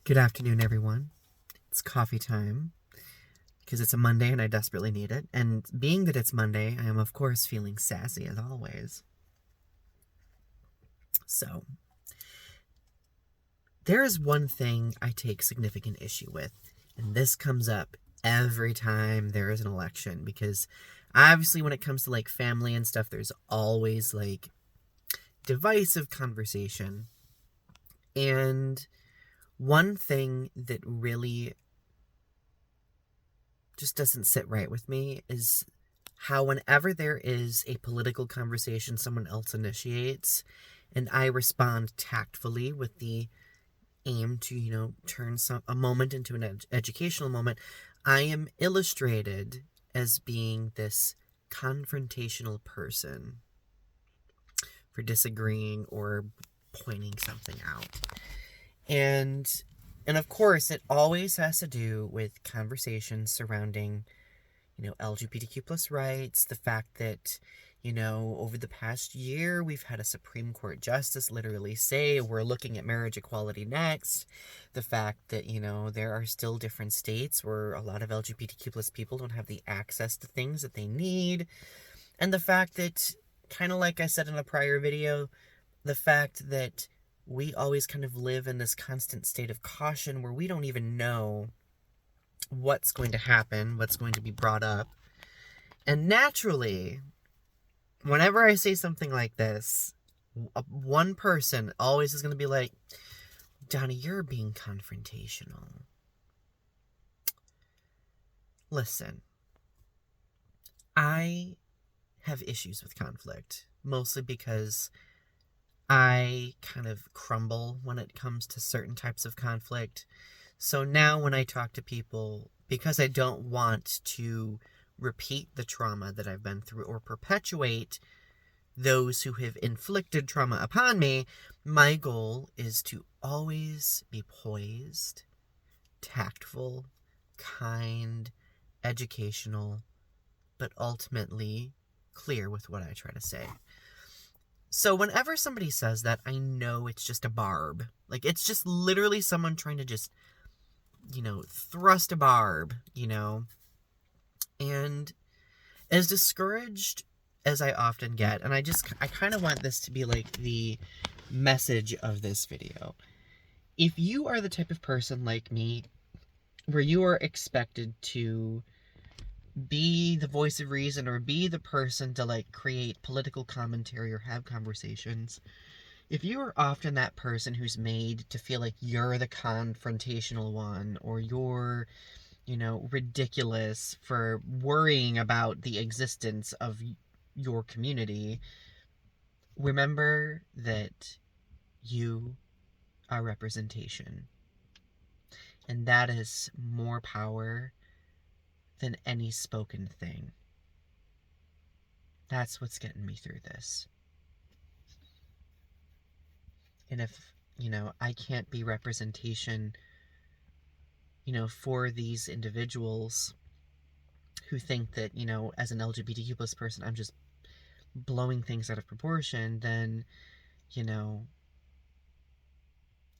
Good afternoon, everyone. It's coffee time because it's a Monday and I desperately need it. And being that it's Monday, I am, of course, feeling sassy as always. So, there is one thing I take significant issue with, and this comes up every time there is an election because obviously, when it comes to like family and stuff, there's always like divisive conversation. And one thing that really just doesn't sit right with me is how whenever there is a political conversation someone else initiates and I respond tactfully with the aim to, turn a moment into an educational moment, I am illustrated as being this confrontational person for disagreeing or pointing something out. And of course, it always has to do with conversations surrounding, LGBTQ plus rights, the fact that, over the past year, we've had a Supreme Court justice literally say we're looking at marriage equality next. The fact that, there are still different states where a lot of LGBTQ plus people don't have the access to things that they need. And the fact that, kind of like I said in a prior video, the fact that we always kind of live in this constant state of caution where we don't even know what's going to happen, what's going to be brought up. And naturally, whenever I say something like this, one person always is going to be like, Donnie, you're being confrontational. Listen, I have issues with conflict, mostly because I kind of crumble when it comes to certain types of conflict. So now when I talk to people, because I don't want to repeat the trauma that I've been through or perpetuate those who have inflicted trauma upon me, my goal is to always be poised, tactful, kind, educational, but ultimately clear with what I try to say. So whenever somebody says that, I know it's just a barb. Like, it's just literally someone trying to just, thrust a barb, And as discouraged as I often get, and I kind of want this to be like the message of this video. If you are the type of person like me, where you are expected to be the voice of reason or be the person to like create political commentary or have conversations, if you are often that person who's made to feel like you're the confrontational one or you're, ridiculous for worrying about the existence of your community, remember that you are representation. And that is more power than any spoken thing. That's what's getting me through this. And if, I can't be representation, for these individuals who think that, as an LGBTQ plus person, I'm just blowing things out of proportion, then,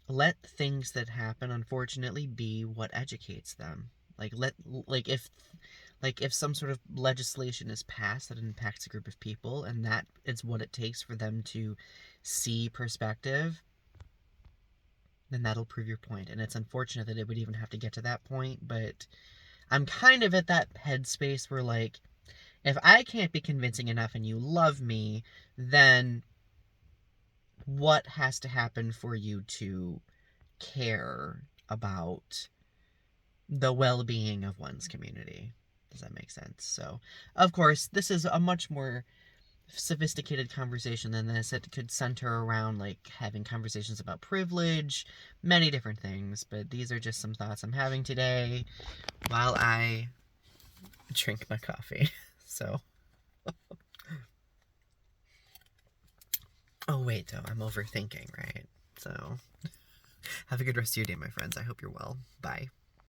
let things that happen, unfortunately, be what educates them. If some sort of legislation is passed that impacts a group of people and that is what it takes for them to see perspective, then that'll prove your point. And it's unfortunate that it would even have to get to that point, but I'm kind of at that headspace where, like, if I can't be convincing enough and you love me, then what has to happen for you to care about the well-being of one's community? Does that make sense? So, of course, this is a much more sophisticated conversation than this. It could center around like having conversations about privilege, many different things, but these are just some thoughts I'm having today while I drink my coffee. So, oh wait, though, I'm overthinking, right? So, have a good rest of your day, my friends. I hope you're well. Bye.